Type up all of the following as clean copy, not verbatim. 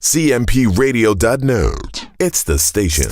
cmpradio.net. It's the station.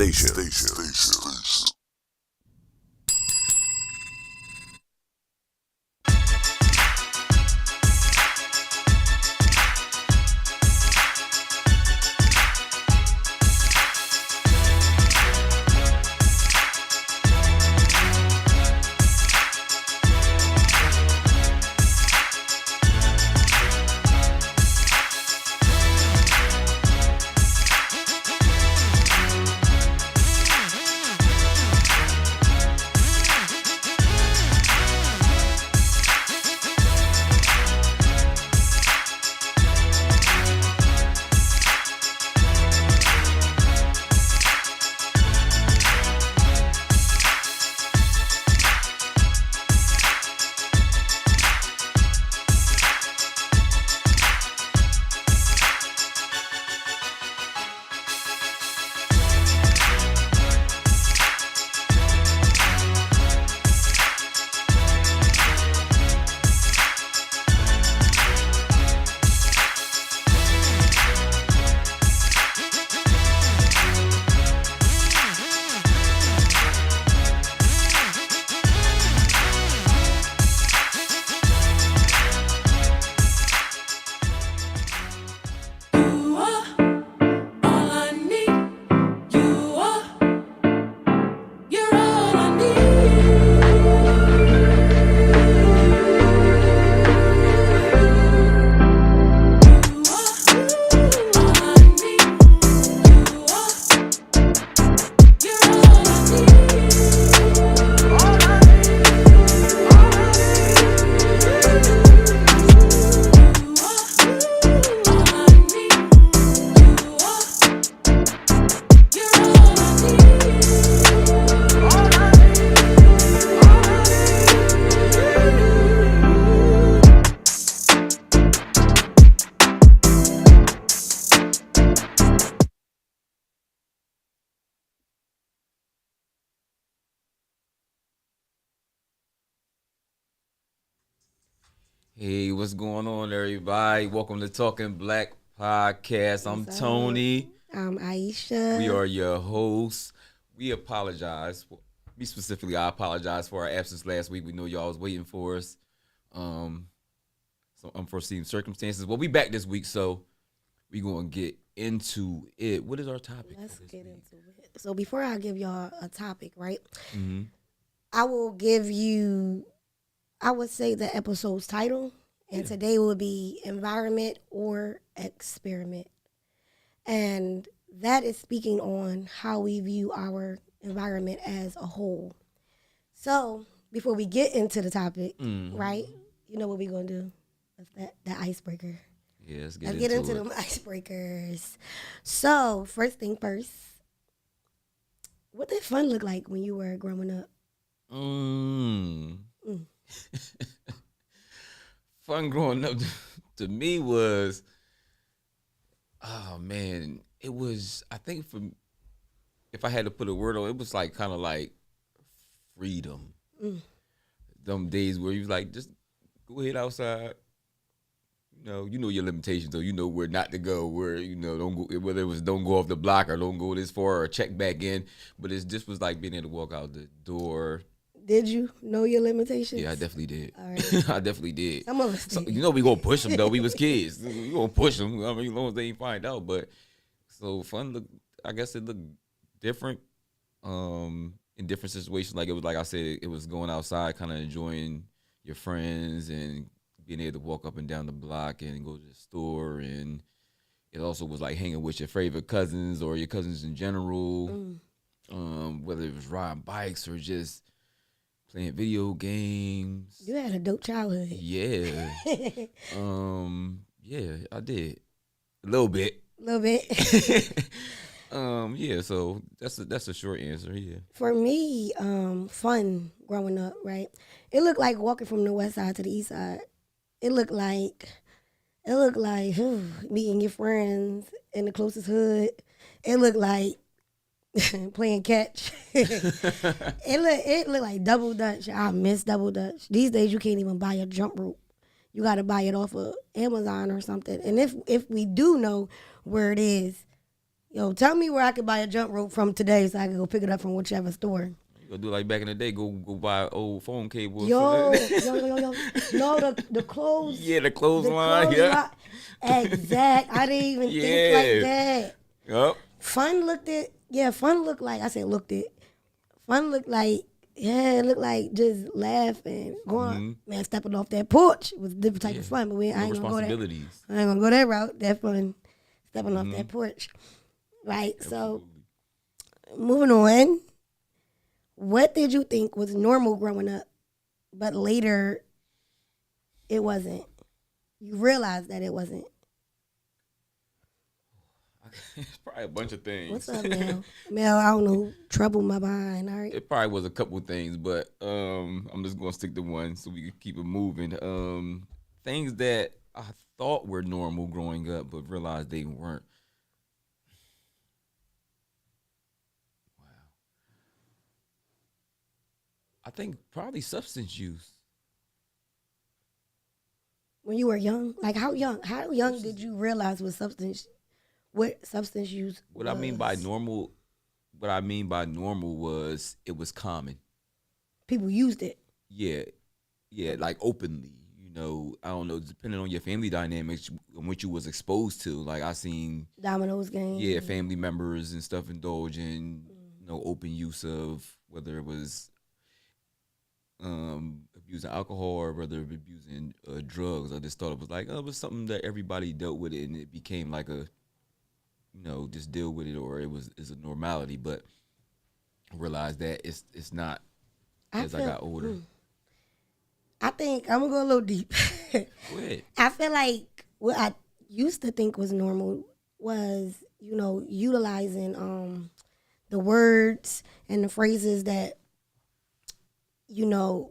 Hey, what's going on, everybody? Welcome to Talking Black Podcast. I'm Tony. I'm Aaisha. We are your hosts. We apologize. Me specifically, I apologize for our absence last week. We know y'all was waiting for us. Some unforeseen circumstances. Well, we back this week, so we gonna get into it. What is our topic? Let's get into it. So before I give y'all a topic, right? Mm-hmm. I will give you, I would say, the episode's title, and today will be environment or experiment. And that is speaking on how we view our environment as a whole. So before we get into the topic, right, you know what we're going to do? That's that icebreaker. Yeah, let's get it. into them icebreakers. So first thing first, what did fun look like when you were growing up? Fun growing up to me was, oh man, it was, I think if I had to put a word on it, it was like kind of like freedom. Them days where you was like, just go ahead outside. You know your limitations, though. You know where not to go, where, don't go, whether it was don't go off the block or don't go this far or check back in. But it just was like being able to walk out the door. Did you know your limitations? Yeah, I definitely did. All right. I definitely did. Some of us did. We gonna push them, though. We was kids. We gonna push them. I mean, as long as they ain't find out. But so fun looked, I guess it looked different in different situations. Like it was, like I said, it was going outside, kind of enjoying your friends and being able to walk up and down the block and go to the store. And it also was like hanging with your favorite cousins or your cousins in general, whether it was riding bikes or just playing video games. You had a dope childhood. Yeah. Yeah, I did. A little bit. Yeah, so that's a short answer, yeah. For me, fun growing up, right? It looked like walking from the west side to the east side. It looked like meeting your friends in the closest hood. It looked like playing catch. It looked like double dutch. I miss double dutch. These days you can't even buy a jump rope. you got to buy it off of Amazon or something. And if we do know where it is, yo, tell me where I could buy a jump rope from today so I can go pick it up from whichever store. You gonna do like back in the day, go buy old phone cable. Yo. No, the clothes. Yeah, the clothesline. Yeah. Exact. I didn't even think like that. Yep. Fun looked like, I said looked it. Fun looked like, it looked like just laughing, going, man, stepping off that porch was a different type of fun, but I ain't gonna go that. I ain't gonna go that route. That fun, stepping off that porch. Right, Absolutely. So moving on. What did you think was normal growing up, but later it wasn't? You realized that it wasn't. It's probably a bunch of things. What's up, Mel? Mel, I don't know, trouble my mind. All right. It probably was a couple of things, but I'm just gonna stick to one so we can keep it moving. Things that I thought were normal growing up, but realized they weren't. Wow. I think probably substance use. When you were young, like how young did you realize what substance use? What I mean by normal was it was common. People used it. Yeah, like openly. You know, I don't know, depending on your family dynamics and what you was exposed to. Like I seen Domino's game. Yeah, family members and stuff indulge in, open use of whether it was abusing alcohol or whether it was abusing drugs. I just thought it was like, it was something that everybody dealt with it, and it became like a, just deal with it, or it's a normality. But I realized that it's not I got older. I think I'm gonna go a little deep. Go ahead. I feel like what I used to think was normal was, utilizing the words and the phrases that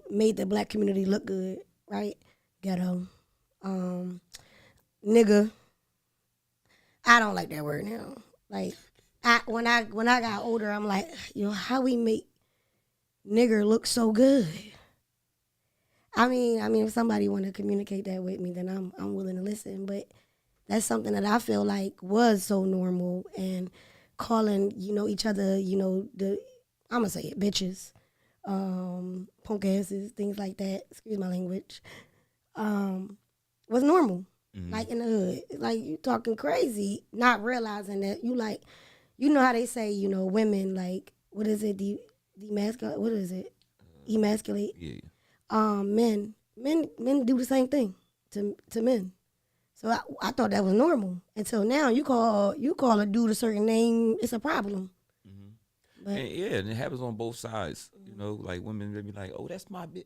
made the black community look good, right? Ghetto, nigga. I don't like that word now. Like, when I got older, I'm like, how we make nigger look so good? I mean, if somebody want to communicate that with me, then I'm willing to listen. But that's something that I feel like was so normal, and calling each other I'm gonna say it, bitches, punk asses, things like that. Excuse my language. Was normal. Mm-hmm. Like in the hood, like you talking crazy, not realizing that you like, how they say, women like, what is it, demasculate? What is it? Emasculate. Yeah. Men do the same thing to men. So I thought that was normal until now. You call a dude a certain name, it's a problem. Mm-hmm. But, and it happens on both sides. Like women, they be like, "Oh, that's my bitch."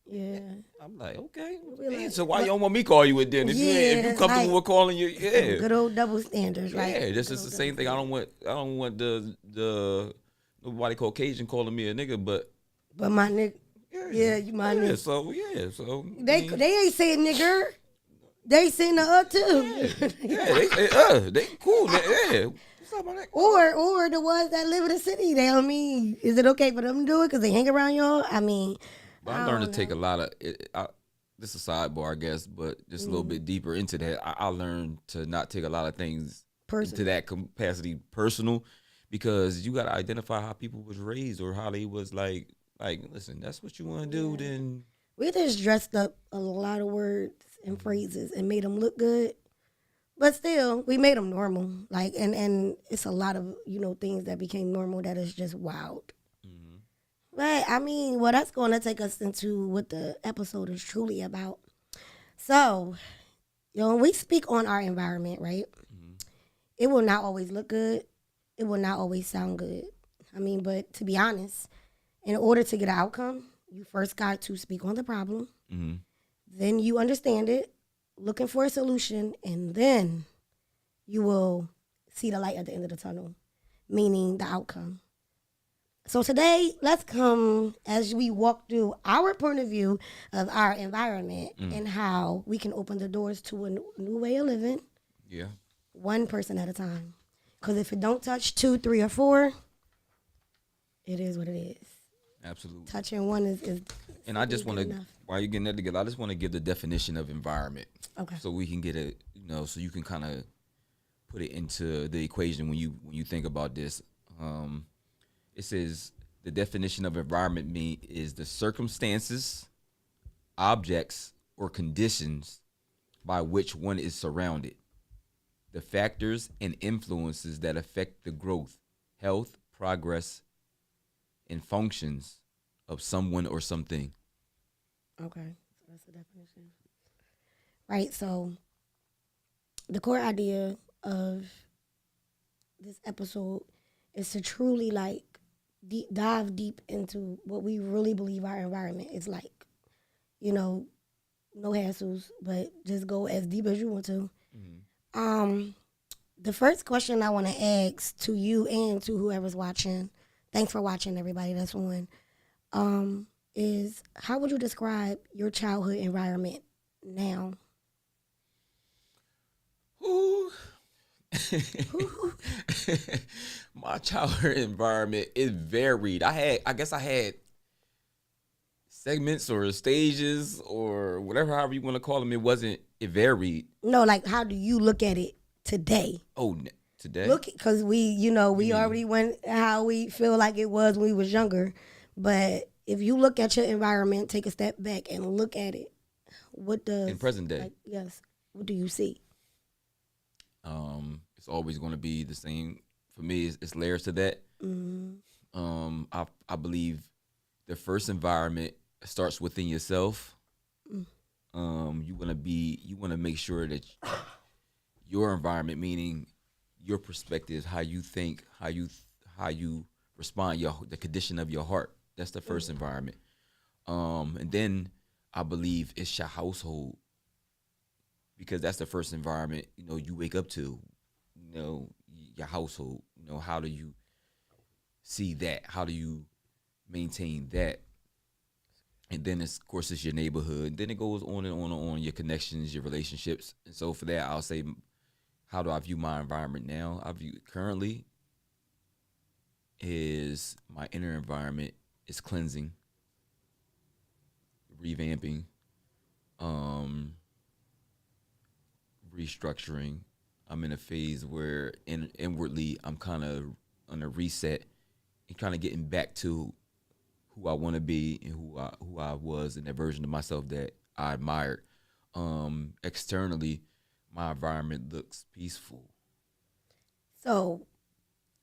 Yeah. I'm like, okay. Like, so why you don't want me call you it then? If you comfortable with calling you, good old double standards, right? Yeah, this is the same thing. I don't want the nobody Caucasian calling me a nigga, but my nigga. Yeah, you my nigga. So they ain't saying nigger. They saying the too. Yeah, they say they cool. Yeah. What's up, my nigga? Or the ones that live in the city. They don't mean, is it okay for them to do it because they hang around y'all? I mean, but I learned to take a lot of this is a sidebar, I guess, but just a little bit deeper into that. I learned to not take a lot of things to that capacity personal, because you got to identify how people was raised or how they was like, listen, that's what you want to do, then. We just dressed up a lot of words and phrases and made them look good. But still, we made them normal. Like, and it's a lot of, things that became normal that is just wild. Mm-hmm. But, I mean, that's going to take us into what the episode is truly about. So, when we speak on our environment, right, it will not always look good. It will not always sound good. I mean, but to be honest, in order to get an outcome, you first got to speak on the problem. Mm-hmm. Then you understand it, looking for a solution, and then you will see the light at the end of the tunnel, meaning the outcome. So today, let's come as we walk through our point of view of our environment and how we can open the doors to a new way of living. Yeah. One person at a time. Because if it don't touch 2, 3, or 4, it is what it is. Absolutely. touching one is And I just good want to, enough. while you're getting that together, I just want to give the definition of environment, Okay. so we can get a, so you can kind of put it into the equation when you think about this. It says the definition of environment is the circumstances, objects, or conditions by which one is surrounded, the factors and influences that affect the growth, health, progress, and functions of someone or something. Okay. So that's the definition. Right. So the core idea of this episode is to truly like dive deep into what we really believe our environment is like. You know, no hassles, but just go as deep as you want to. The first question I want to ask to you and to whoever's watching, thanks for watching, everybody. That's one. Is how would you describe your childhood environment now? Ooh. My childhood environment is varied. I guess I had segments or stages or whatever, however you want to call them. It varied. No, like how do you look at it today? Oh, today? Look, because we already went how we feel like it was when we was younger. But if you look at your environment, take a step back and look at it. What does In present day. like, yes, what do you see? It's always going to be the same. For me, it's layers to that. I believe the first environment starts within yourself. You want to make sure that your environment, meaning your perspective, how you think, how you respond, the condition of your heart. That's the first environment. And then I believe it's your household, because that's the first environment, you wake up to, your household. How do you see that? How do you maintain that? And then of course it's your neighborhood. And then it goes on and on and on, your connections, your relationships. And so for that, I'll say, how do I view my environment now? I view it currently is my inner environment is cleansing, revamping, restructuring. I'm in a phase where inwardly I'm kind of on a reset and kind of getting back to who I want to be and who I was, and that version of myself that I admired. Externally, my environment looks peaceful. So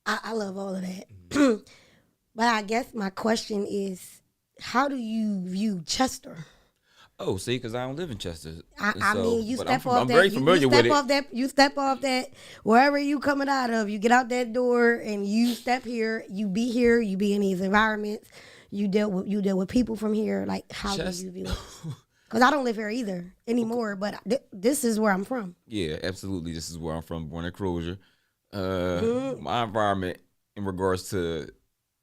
I love all of that. But I guess my question is, how do you view Chester? Oh, see, because I don't live in Chester. I mean, you step off I'm that. very familiar with it. You step off that. Wherever you coming out of, you get out that door and you step here. You be here. You be in these environments. You deal with people from here. Like, how do you view it? Because I don't live here either anymore. But this is where I'm from. Yeah, absolutely. This is where I'm from. Born in Crozier. My environment in regards to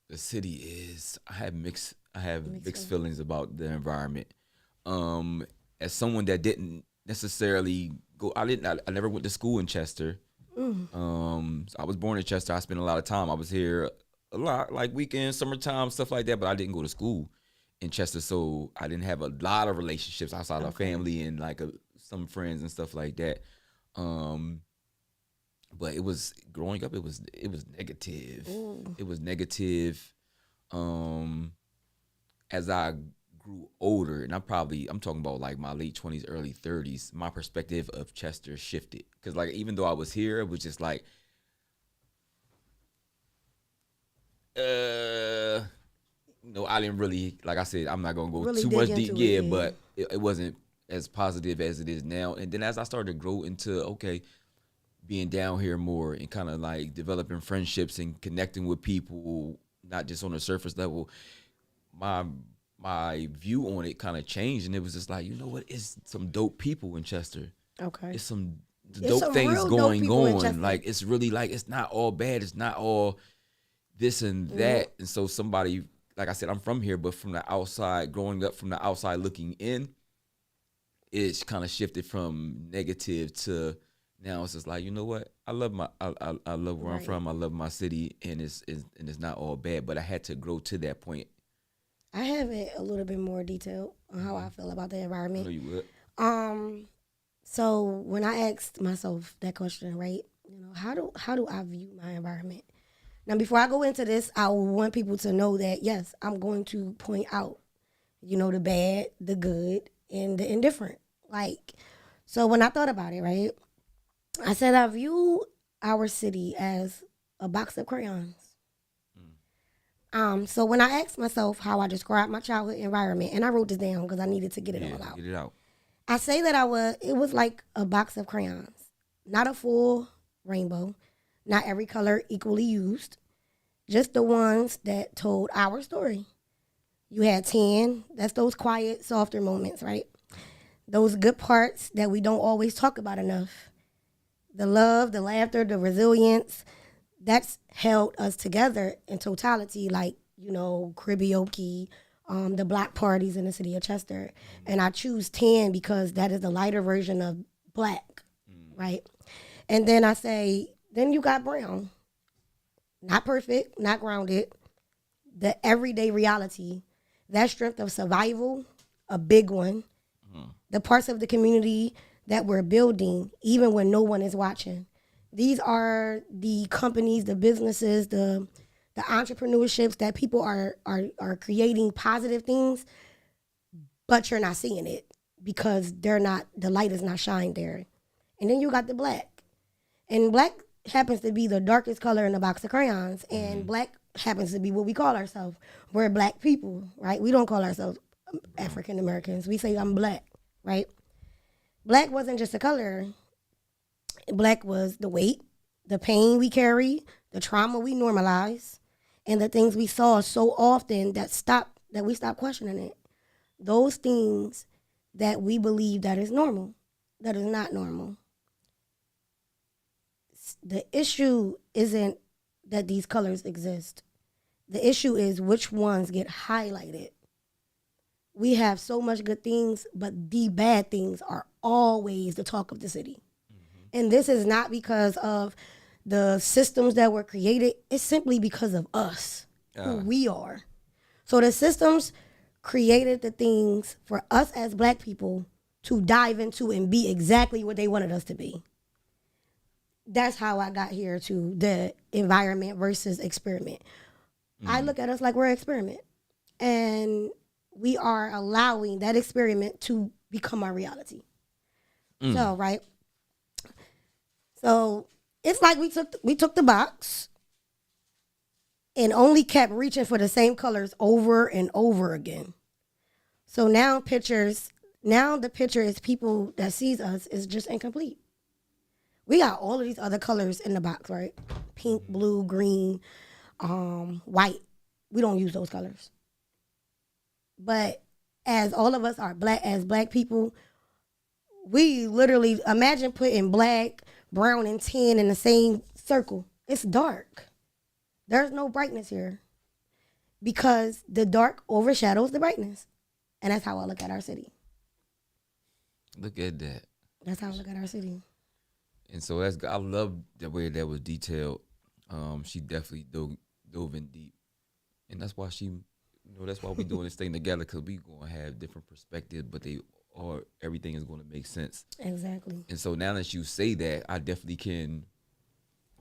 the city is I have mixed feelings about the environment. As someone that didn't necessarily go, I never went to school in Chester. So I was born in Chester. I spent a lot of time. I was here a lot, like weekends, summertime, stuff like that. But I didn't go to school in Chester, so I didn't have a lot of relationships outside of family and like some friends and stuff like that. But it was growing up. It was negative. It was negative. As I grew older, and I'm talking about like my late 20s, early 30s, my perspective of Chester shifted. Because like, even though I was here, it was just like, I didn't really, like I said, I'm not going to go Really too dig much deep. into Yeah, it, yeah. but it wasn't as positive as it is now. And then as I started to grow into, being down here more and kind of like developing friendships and connecting with people, not just on the surface level, my view on it kind of changed, and it was just like, you know what? It's some dope people in Chester. Okay. It's some It's dope some things real dope going people in on. Chester. Like, it's really like, it's not all bad. It's not all this and that. And so somebody, like I said, I'm from here, but from the outside, growing up from the outside looking in, it's kind of shifted from negative to now it's just like, you know what? I love I love where I'm from. I love my city, and it's not all bad. But I had to grow to that point I have it a little bit more detailed on how I feel about the I know environment. you would. So when I asked myself that question, right, how do I view my environment? Now, before I go into this, I want people to know that yes, I'm going to point out, the bad, the good, and the indifferent. Like, so when I thought about it, right, I said I view our city as a box of crayons. So when I asked myself how I described my childhood environment, and I wrote this down because I needed to get it all out. Get it out. I say that it was like a box of crayons, not a full rainbow, not every color equally used, just the ones that told our story. You had 10, that's those quiet, softer moments, right? Those good parts that we don't always talk about enough. The love, the laughter, the resilience, that's held us together in totality, like, karaoke, the black parties in the city of Chester. And I choose 10 because that is the lighter version of black, right? And then I say, then you got brown. Not perfect, not grounded. The everyday reality, that strength of survival, a big one. The parts of the community that we're building, even when no one is watching. These are the companies, the businesses, the entrepreneurships that people are creating positive things, but you're not seeing it because the light is not shining there. And then you got the black. And black happens to be the darkest color in a box of crayons. And black happens to be what we call ourselves. We're black people, right? We don't call ourselves African Americans. We say I'm black, right? Black wasn't just a color. Black was the weight, the pain we carry, the trauma we normalize, and the things we saw so often that we stopped questioning it. Those things that we believe that is normal, that is not normal. The issue isn't that these colors exist. The issue is which ones get highlighted. We have so much good things, but the bad things are always the talk of the city. And this is not because of the systems that were created. It's simply because of us, who we are. So the systems created the things for us as black people to dive into and be exactly what they wanted us to be. That's how I got here to the environment versus experiment. I look at us like we're an experiment. And we are allowing that experiment to become our reality. So, right? So it's like we took the box and only kept reaching for the same colors over and over again. So now the picture is people that sees us is just incomplete. We got all of these other colors in the box, right? Pink, blue, green, white. We don't use those colors. But as all of us are black people, we literally imagine putting black, brown, and tan in the same circle. It's dark. There's no brightness here because the dark overshadows the brightness. And that's how I look at our city. Look at that. That's how I look at our city. And so I love the way that was detailed. She definitely dove in deep. And that's why that's why we doing this thing together, because we gonna have different perspectives, but everything is gonna make sense. Exactly. And so now that you say that, I definitely can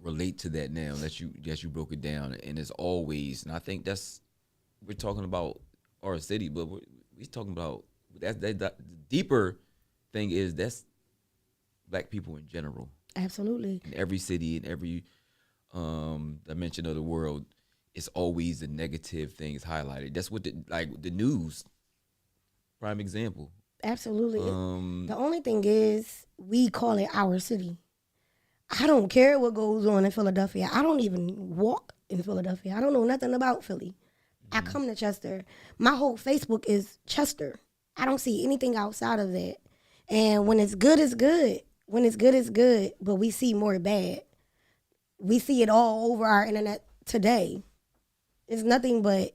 relate to that now that you broke it down. And it's always, and I think we're talking about our city, but we're talking about the deeper thing is that's black people in general. Absolutely. In every city, in every dimension of the world, it's always the negative things highlighted. That's what the news, prime example. Absolutely. The only thing is we call it our city. I don't care what goes on in Philadelphia. I don't even walk in Philadelphia. I don't know nothing about Philly. I come to Chester. My whole Facebook is Chester. I don't see anything outside of that. And when it's good, it's good. When it's good, it's good. But we see more bad. We see it all over our internet today. It's nothing but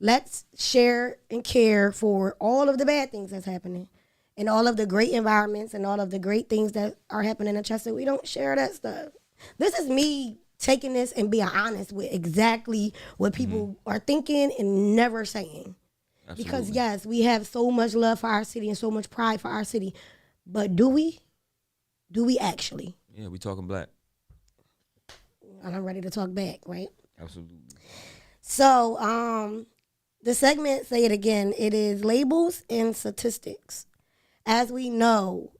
let's share and care for all of the bad things that's happening and all of the great environments and all of the great things that are happening in Chester. We don't share that stuff. This is me taking this and being honest with exactly what people are thinking and never saying. Because Absolutely. yes, we have so much love for our city and so much pride for our city, but do we? Do we actually? Yeah, we talking black. And I'm ready to talk back, right? Absolutely. So, the segment, say it again, it is labels and statistics. As we know,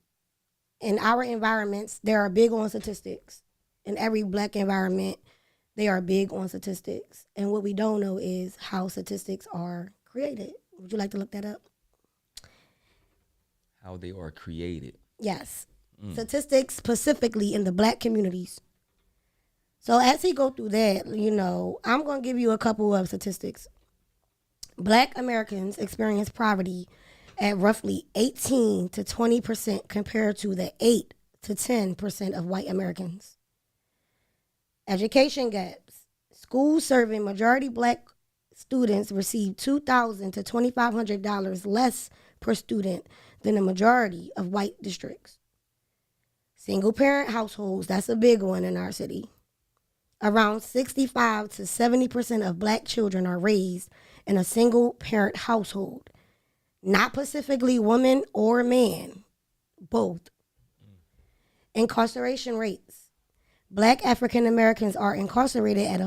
in our environments, they are big on statistics. In every black environment, they are big on statistics. And what we don't know is how statistics are created. Would you like to look that up? How they are created. Yes. Statistics specifically in the black communities. So as he go through that, I'm going to give you a couple of statistics. Black Americans experience poverty at roughly 18 to 20% compared to the 8 to 10% of white Americans. Education gaps. Schools serving majority black students receive $2,000 to $2,500 less per student than the majority of white districts. Single parent households, that's a big one in our city. Around 65 to 70% of black children are raised in a single parent household, not specifically woman or man, both. Incarceration rates. Black African Americans are incarcerated at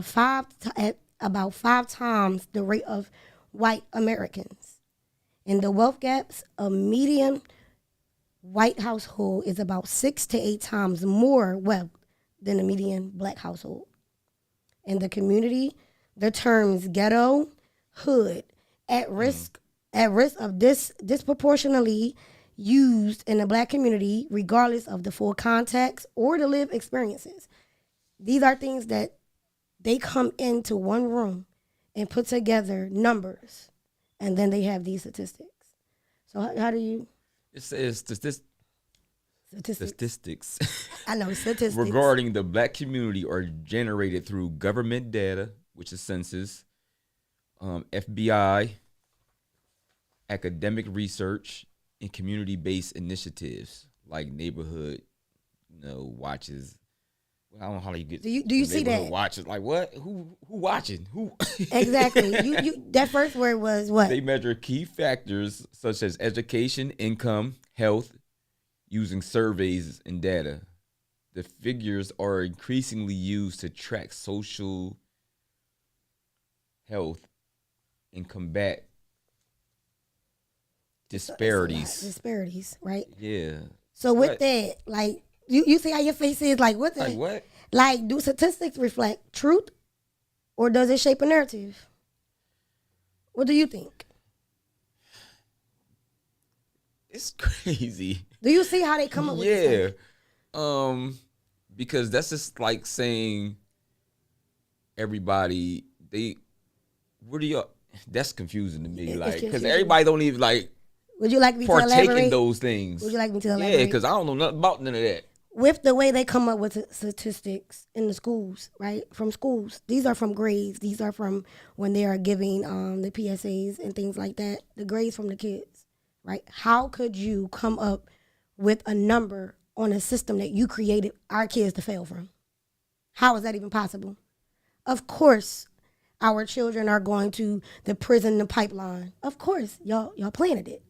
about 5 times the rate of white Americans. In the wealth gaps, a median white household is about 6 to 8 times more wealth than a median black household. In the community, the terms ghetto, hood, at risk of disproportionately used in the black community, regardless of the full context or the lived experiences. These are things that they come into one room and put together numbers, and then they have these statistics. So how do you? It says Statistics. statistics I know statistics. regarding the black community are generated through government data, which is census, FBI, academic research, and community-based initiatives like neighborhood, watches. I don't know how you get. Do you see that? Watches like what? Who watching? Who? Exactly. You that first word was what? They measure key factors such as education, income, health, using surveys and data. The figures are increasingly used to track social health and combat disparities. Disparities, right? Yeah. So with that, like you see how your face is like what the Like what? like do statistics reflect truth or does it shape a narrative? What do you think? It's crazy. Do you see how they come up with this? Yeah. Because that's just like saying everybody what do y'all that's confusing to me. It's Like, because confusing. everybody don't even like Would you like me to partake elaborate? in those things. Would you like me to Yeah, elaborate? because I don't know nothing about none of that. With the way they come up with statistics in the schools, right? From schools. These are from grades. These are from when they are giving the PSAs and things like that. The grades from the kids, right? How could you come up with a number on a system that you created our kids to fail from? How is that even possible? Of course, our children are going to the prison, the pipeline. Of course, y'all planted it.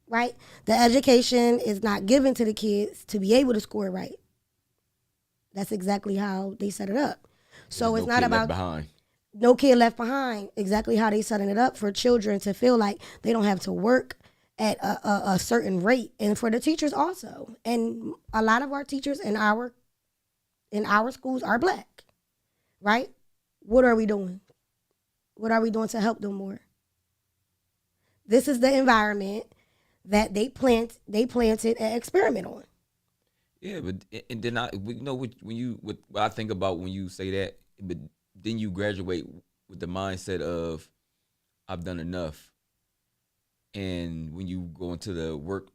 Right? The education is not given to the kids to be able to score right. That's exactly how they set it up. So There's it's no not kid about left behind. no kid left behind. Exactly how they setting it up for children to feel like they don't have to work at a certain rate, and for the teachers also. And a lot of our teachers in our schools are black, right? What are we doing? What are we doing to help them more? This is the environment that they planted an experiment on. Yeah, but and then what I think about when you say that, but then you graduate with the mindset of I've done enough, and when you go into the work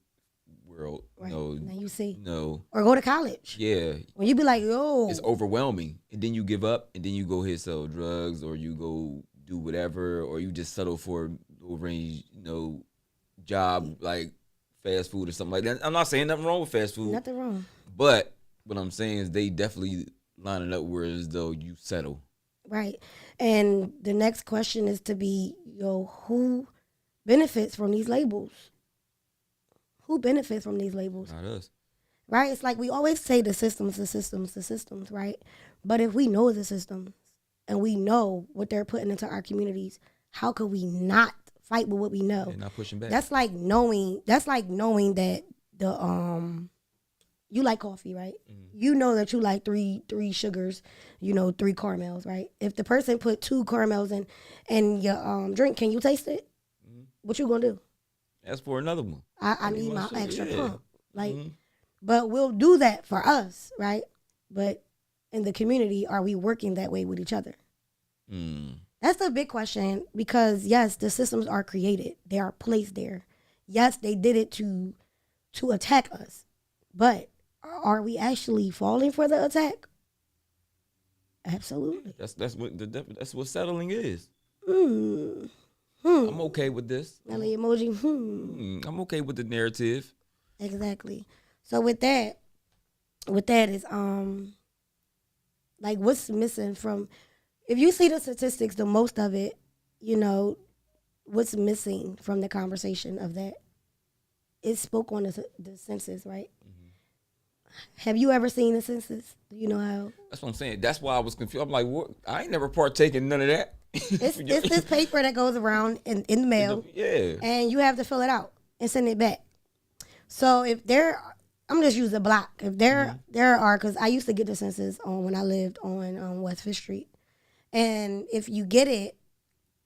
world, Right. Now you see. Or go to college. Yeah. When you be like, yo. It's overwhelming. And then you give up and then you go here sell drugs or you go do whatever or you just settle for low range, job like fast food or something like that. I'm not saying nothing wrong with fast food. Nothing wrong. But what I'm saying is they definitely line it up where as though you settle. Right. And the next question is to be, who benefits from these labels? Who benefits from these labels? Not us. Right? It's like we always say the systems, right? But if we know the systems and we know what they're putting into our communities, how could we not fight with what we know? They're not pushing back. That's like knowing that the you like coffee, right? Mm-hmm. You know that you like three sugars, 3 caramels, right? If the person put 2 caramels in your drink, can you taste it? Mm-hmm. What you gonna do? Ask for another one. I need my extra pump. Like, but we'll do that for us, right? But in the community, are we working that way with each other? That's the big question, because yes, the systems are created. They are placed there. Yes, they did it to attack us. But are we actually falling for the attack? Absolutely. That's what settling is. I'm okay with this. Nelly emoji. I'm okay with the narrative. Exactly. So with that is like, what's missing from, if you see the statistics, the most of it, what's missing from the conversation of that? It spoke on the census, right? Mm-hmm. Have you ever seen the census? Do you know how? That's what I'm saying. That's why I was confused. I'm like, what? I ain't never partaken in none of that. It's this paper that goes around in the mail. Yeah. And you have to fill it out and send it back. So if I'm just using a block. If there are, because I used to get the census when I lived on West Fifth Street. And if you get it,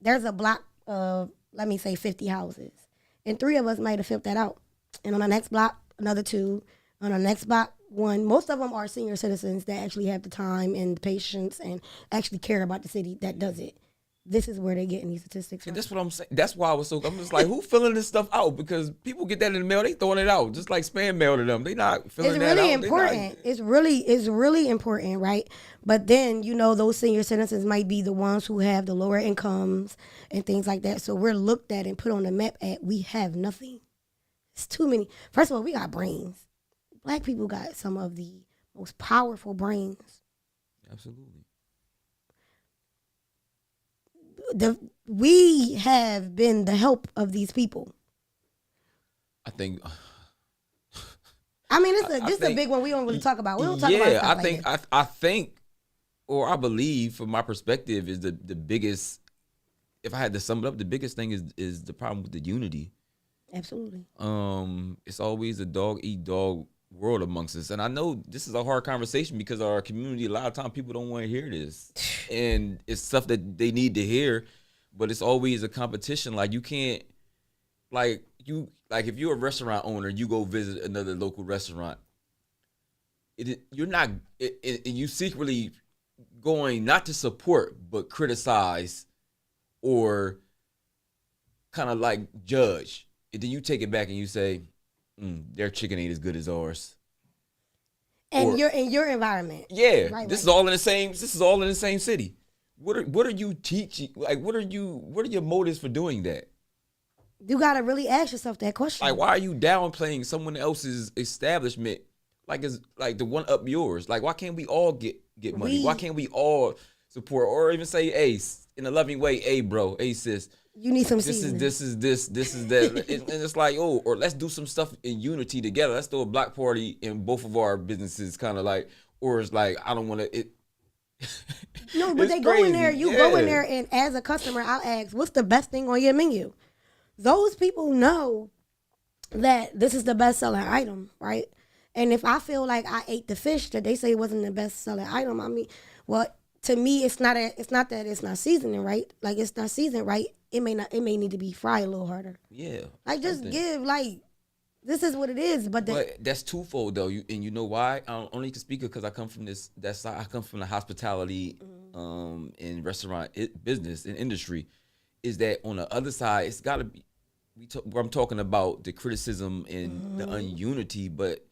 there's a block of, let me say, 50 houses. And 3 of us might have filled that out. And on the next block, another 2. On the next block, 1. Most of them are senior citizens that actually have the time and the patience and actually care about the city that does it. This is where they're getting these statistics from. And that's what I'm saying. That's why I'm just like, who filling this stuff out? Because people get that in the mail, they throwing it out, just like spam mail to them. They not filling that out. It's really important. It's really important, right? But then, those senior citizens might be the ones who have the lower incomes and things like that. So we're looked at and put on the map at, we have nothing. It's too many. First of all, we got brains. Black people got some of the most powerful brains. Absolutely. We have been the help of these people. I think. I mean, this is a big one we don't really talk about. We don't talk about stuff like this. I think, or I believe, from my perspective, is the biggest. If I had to sum it up, the biggest thing is the problem with the unity. Absolutely. It's always a dog eat dog world amongst us, and I know this is a hard conversation because our community, a lot of times people don't want to hear this, and it's stuff that they need to hear, but it's always a competition. Like, you can't, like if you're a restaurant owner, you go visit another local restaurant, you're not, you secretly going not to support but criticize or kind of like judge, and then you take it back and you say, their chicken ain't as good as ours. And you're in your environment. Yeah. This is all in the same city. What are you teaching? Like, what are your motives for doing that? You gotta really ask yourself that question. Like, why are you downplaying someone else's establishment like it's like the one up yours? Like, why can't we all get money? Why can't we all support, or even say, hey, in a loving way, hey bro, hey sis, you need some seasoning. This is that. And it's like, or let's do some stuff in unity together. Let's throw a block party in both of our businesses, kind of like, or it's like, I don't want to. No, but they go in there. Go in there, and as a customer, I'll ask, what's the best thing on your menu? Those people know that this is the best selling item, right? And if I feel like I ate the fish that they say wasn't the best selling item, I mean, well, to me, it's not that it's not seasoning right. Like, it's not seasoned right. It may need to be fried a little harder. Yeah. Like, just give, like, this is what it is. But that's twofold though. You know why? I only can speak because I come from that side. I come from the hospitality, and restaurant business and industry. Is that on the other side? It's got to be. I'm talking about the criticism and the ununity. But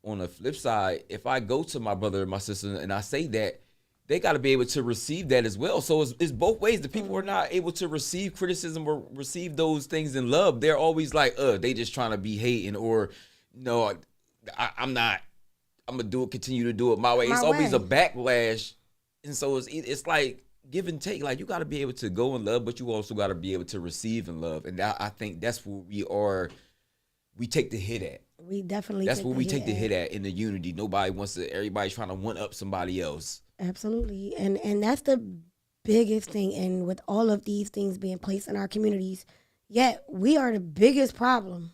on the flip side, if I go to my brother and my sister and I say that, they got to be able to receive that as well. So it's both ways. The people are not able to receive criticism or receive those things in love. They're always like, they just trying to be hating, or no, I'm not. I'm gonna continue to do it my way. It's always a backlash And so it's like give and take. Like you got to be able to go in love, but you also got to be able to receive in love. And I think that's where we are. We take the hit at. We definitely. That's where we take the hit at in the unity. Nobody wants to. Everybody's trying to one up somebody else. Absolutely, and that's the biggest thing. And with all of these things being placed in our communities, yet we are the biggest problem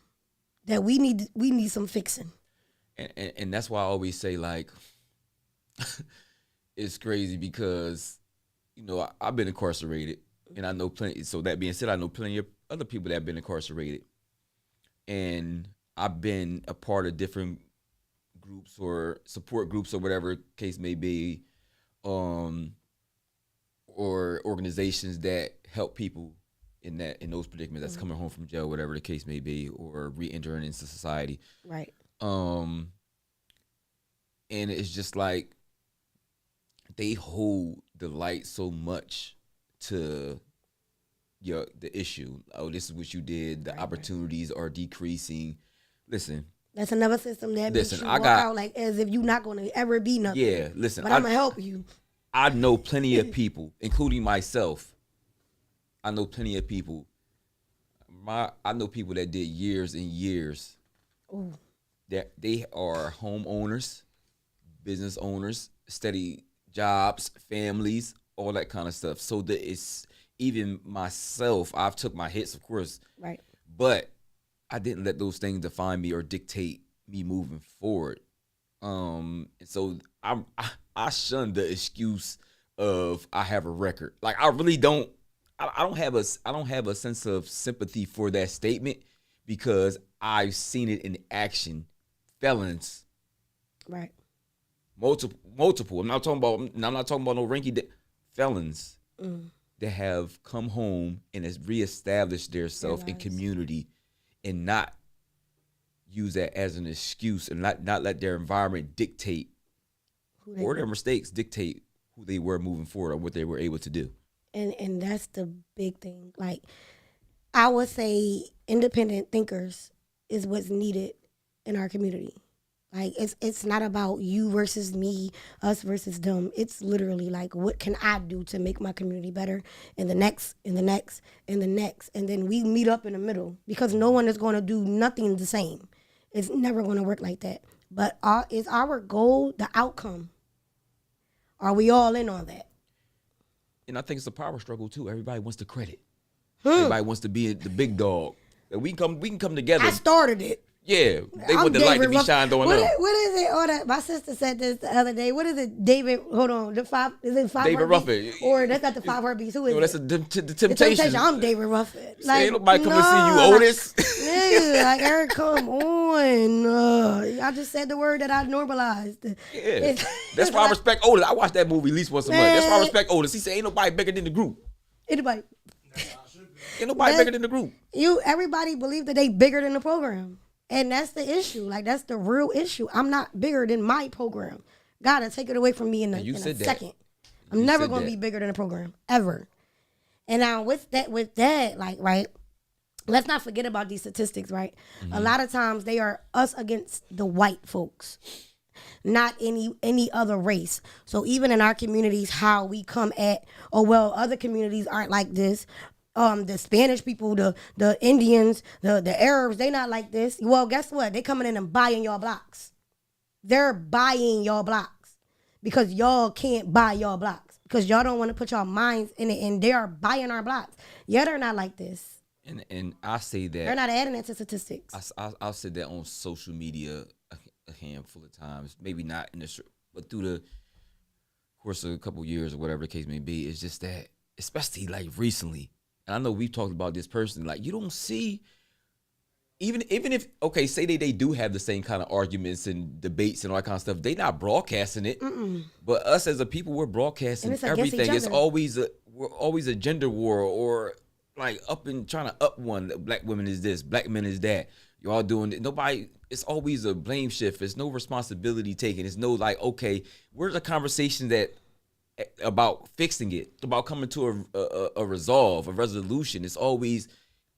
that we need some fixing. And that's why I always say, like, it's crazy because, you know, I've been incarcerated and I know plenty. So that being said, I know plenty of other people that have been incarcerated. And I've been a part of different groups or support groups or whatever case may be, or organizations that help people in those predicaments that's coming home from jail, whatever the case may be, or re-entering into society. Right. And it's just like they hold the light so much to the issue. Oh, this is what you did. The opportunities are decreasing. Listen. That's another system that makes you walk out like as if you're not going to ever be nothing. Yeah, listen. But I'm going to help you. I know plenty of people, including myself. I know plenty of people. I know people that did years and years. Ooh. That they are homeowners, business owners, steady jobs, families, all that kind of stuff. So that it's even myself. I've took my hits, of course. Right. But I didn't let those things define me or dictate me moving forward. So I shun the excuse of I have a record. Like I really don't. I don't have a sense of sympathy for that statement because I've seen it in action. Felons, right? Multiple. I'm not talking about no ranky felons that have come home and has reestablished themselves in community, and not use that as an excuse and not let their environment dictate or their mistakes dictate who they were moving forward or what they were able to do. And that's the big thing. Like I would say, independent thinkers is what's needed in our community. Like it's not about you versus me, us versus them. It's literally like, what can I do to make my community better? And the next, and the next, and the next. And then we meet up in the middle because no one is going to do nothing the same. It's never going to work like that. But is our goal the outcome? Are we all in on that? And I think it's a power struggle too. Everybody wants the credit. Everybody wants to be the big dog. We can come together. I started it. Yeah, they want the light to be shined on them. What is it? Oh, my sister said this the other day. What is it, David? Hold on, is it five? David Ruffin, or that's not the 5 heartbeats? Who is it? That's the Temptations. I'm David Ruffin. Like, ain't nobody come to see you, Otis. Nigga, like Eric, come on. I just said the word that I normalized. Yeah, that's why I respect Otis. I watch that movie at least once a month. That's why I respect Otis. He said, "Ain't nobody bigger than the group." Anybody? Ain't nobody bigger than the group. Everybody believe that they bigger than the program. And that's the issue. Like, that's the real issue. I'm not bigger than my program. Gotta take it away from me in a second. I'm never going to be bigger than a program, ever. And now with that, like, right, let's not forget about these statistics, right? Mm-hmm. A lot of times they are us against the white folks, not any other race. So even in our communities, how we come at, other communities aren't like this. The Spanish people, the Indians, the Arabs, they not like this. Well, guess what? They coming in and buying y'all blocks. They're buying y'all blocks because y'all can't buy y'all blocks because y'all don't want to put y'all minds in it, and they are buying our blocks. Yeah, they're not like this. And I say that they're not adding it to statistics. I'll say that on social media a handful of times, maybe not in the, but through the course of a couple of years or whatever the case may be. It's just that, especially like recently. And I know we've talked about this personally. Like, you don't see, even if, okay, say they do have the same kind of arguments and debates and all that kind of stuff, they not broadcasting it. Mm-mm. But us as a people, we're broadcasting everything. It's always a gender war or like trying to up one. Black women is this, black men is that. You're all doing it. Nobody, it's always a blame shift. It's no responsibility taken. It's no like, okay, where's the conversation about fixing it, about coming to a resolution. It's always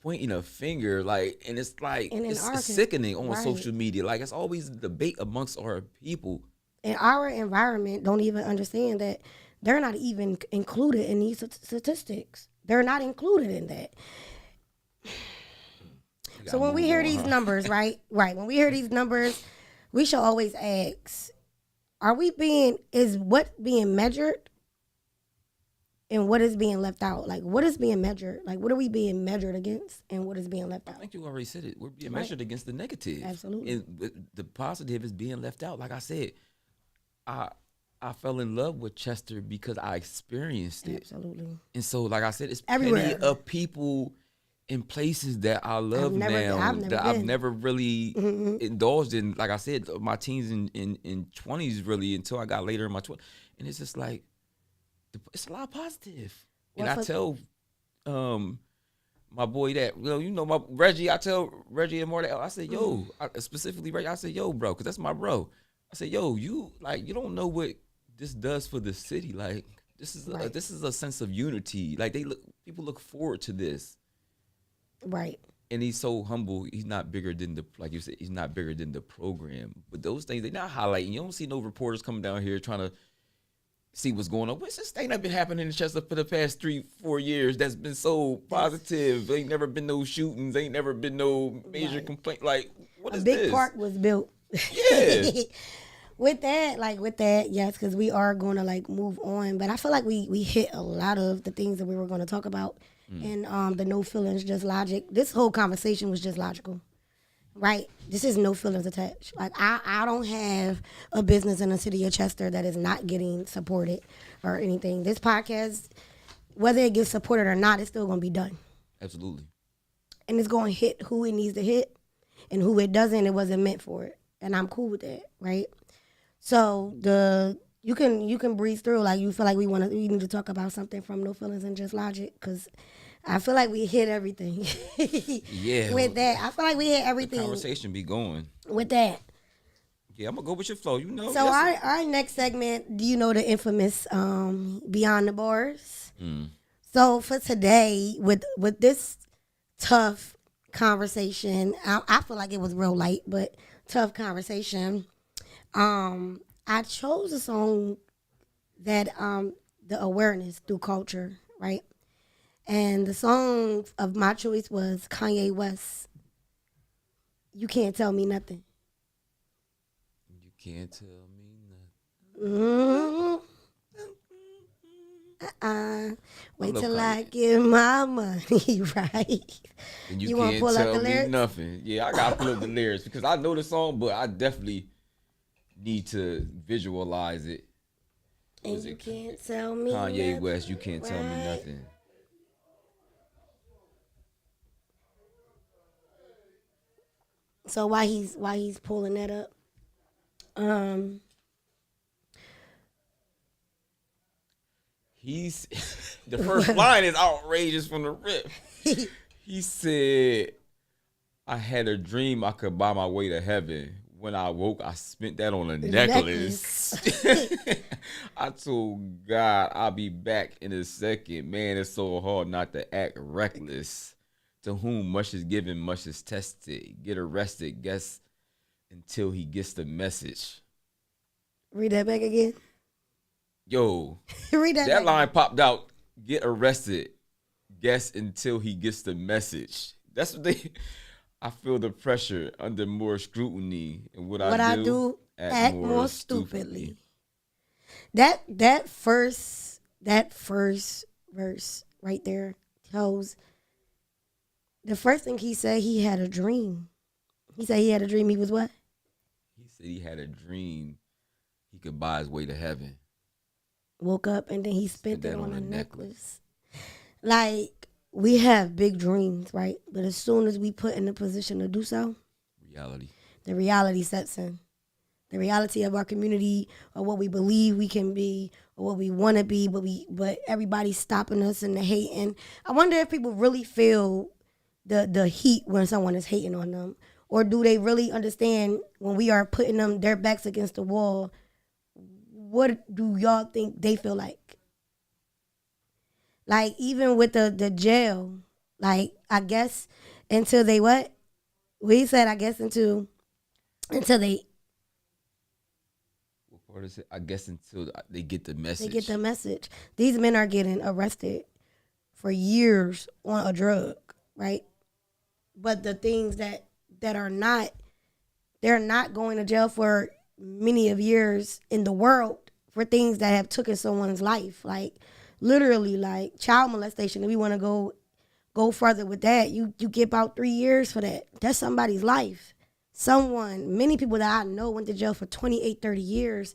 pointing a finger, like, and it's like, it's sickening on social media. Like, it's always a debate amongst our people. And our environment don't even understand that they're not even included in these statistics. They're not included in that. So when we hear these numbers, right, when we hear these numbers, we should always ask, is what being measured and what is being left out? Like, what is being measured? Like, what are we being measured against and what is being left out? I think you already said it. We're being measured against the negative. Absolutely. And the positive is being left out. Like I said, I fell in love with Chester because I experienced it. Absolutely. And so, like I said, it's everywhere. plenty of people in places that I love I've never really indulged in. Like I said, my teens and 20s really until I got later in my 20s. And it's just like, it's a lot of positive. And I tell my boy that, my Reggie, I tell Reggie and Marty, I said, yo, specifically Reggie, I said, yo, bro, because that's my bro. I said, yo, you don't know what this does for the city. Like, this is a sense of unity. Like, people look forward to this. Right. And he's so humble. He's not bigger than like you said, he's not bigger than the program. But those things, they're not highlighting. You don't see no reporters coming down here trying to see what's going on. What's this thing that's been happening in Chester for the past 3-4 years that's been so positive? Ain't never been no shootings. Ain't never been no major complaint. Like, what is this? A big park was built. Yeah. With that, yes, because we are going to move on. But I feel like we hit a lot of the things that we were going to talk about. And the no feelings, just logic. This whole conversation was just logical, right? This is no feelings attached. Like, I don't have a business in the city of Chester that is not getting supported or anything. This podcast, whether it gets supported or not, it's still going to be done. Absolutely. And it's going to hit who it needs to hit, and who it doesn't, it wasn't meant for it. And I'm cool with that, right? So you can breeze through. Like, you feel like we need to talk about something from no feelings and just logic, because I feel like we hit everything. Yeah. With that, I feel like we hit everything. The conversation be going. With that. Yeah, I'm gonna go with your flow. So our next segment, do you know the infamous Beyond the Bars? So for today, with this tough conversation, I feel like it was real light, but tough conversation. I chose a song that the awareness through culture, right? And the song of my choice was Kanye West, You Can't Tell Me Nothing. You can't tell me nothing. Wait till I get my money, right? And you can't pull tell me nothing. Yeah, I gotta pull up the lyrics because I know the song, but I definitely need to visualize it. And you can't tell me Kanye nothing, West, You Can't Tell Me Nothing. So why he's pulling that up? He's the first line is outrageous from the rip. He said, I had a dream I could buy my way to heaven. When I woke, I spent that on a necklace. I told God I'll be back in a second. Man, it's so hard not to act reckless. To whom much is given, much is tested. Get arrested, guess until he gets the message. Read that back again. Yo, Read that line popped out. Get arrested, guess until he gets the message. That's what they. I feel the pressure under more scrutiny, and what I do act more stupidly. That first verse right there tells. The first thing he said, he had a dream. He said he had a dream. He was what? He said he had a dream he could buy his way to heaven. Woke up and then he spent it on a necklace. Like, we have big dreams, right? But as soon as we put in a position to do so, the reality sets in. The reality of our community, or what we believe we can be, or what we want to be, but everybody's stopping us and the hating. I wonder if people really feel the heat when someone is hating on them, or do they really understand when we are putting their backs against the wall? What do y'all think they feel like? Like, even with the jail, like, I guess until they what? We said, I guess until they Or is it, I guess until they get the message. They get the message. These men are getting arrested for years on a drug, right? But the things that are not, they're not going to jail for many of years in the world for things that have taken someone's life. Like literally like child molestation. If we want to go further with that, you get about 3 years for that. That's somebody's life. Many people that I know went to jail for 28, 30 years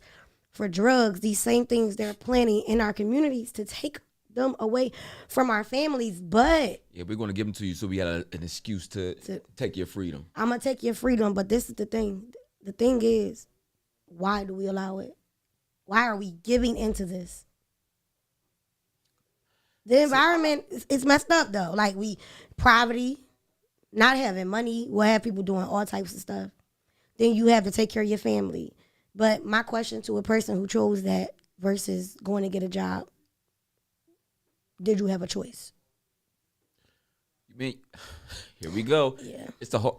for drugs. These same things they're planning in our communities to take them away from our families. But yeah, we're going to give them to you, so we got an excuse to take your freedom. I'm going to take your freedom, but this is the thing. The thing is, why do we allow it? Why are we giving into this? The environment is messed up, though. Like, poverty, not having money will have people doing all types of stuff. Then you have to take care of your family. But my question to a person who chose that versus going to get a job, did you have a choice? You mean, here we go. Yeah. It's the hard.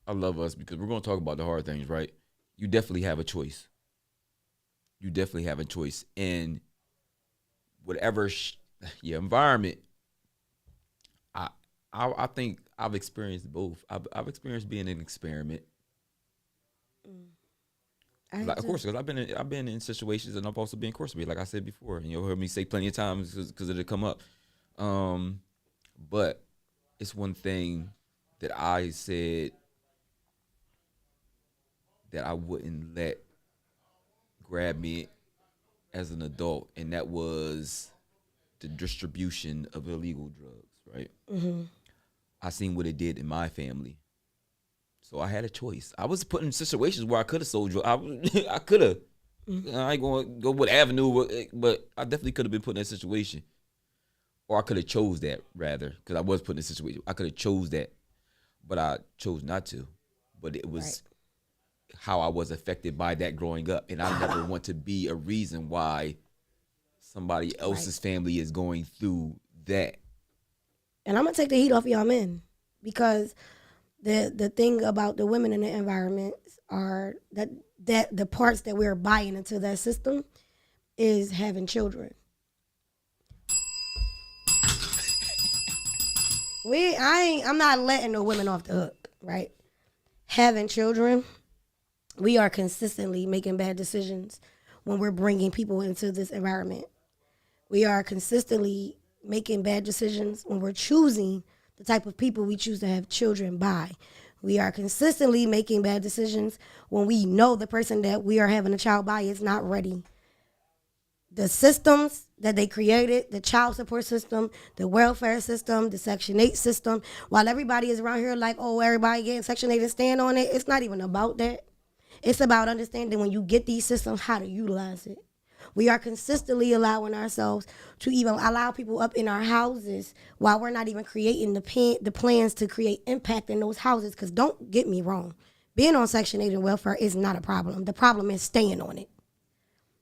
I love us because we're going to talk about the hard things, right? You definitely have a choice. You definitely have a choice. And whatever your environment, I think I've experienced both. I've experienced being an experiment. Like, of course, because I've been in situations, and I've also been incarcerated, like I said before, and you'll hear me say plenty of times because it'll come up. But it's one thing that I said that I wouldn't let grab me as an adult, and that was the distribution of illegal drugs. Right? Mm-hmm. I seen what it did in my family. So I had a choice. I was put in situations where I could have sold drugs. I could have. Mm-hmm. I ain't going to go what avenue, but I definitely could have been put in that situation. Or I could have chose that, rather, because I was put in a situation. I could have chose that, but I chose not to. But it was how I was affected by that growing up. And I never want to be a reason why somebody else's family is going through that. And I'm going to take the heat off y'all men, because the thing about the women in the environment are that the parts that we're buying into that system is having children. I'm not letting the women off the hook, right? Having children, we are consistently making bad decisions when we're bringing people into this environment. We are consistently making bad decisions when we're choosing the type of people we choose to have children by. We are consistently making bad decisions when we know the person that we are having a child by is not ready. The systems that they created, the child support system, the welfare system, the Section 8 system, while everybody is around here like, oh, everybody getting Section 8 and stand on it, it's not even about that. It's about understanding when you get these systems, how to utilize it. We are consistently allowing ourselves to even allow people up in our houses while we're not even creating the plans to create impact in those houses. Because don't get me wrong, being on Section 8 and welfare is not a problem. The problem is staying on it.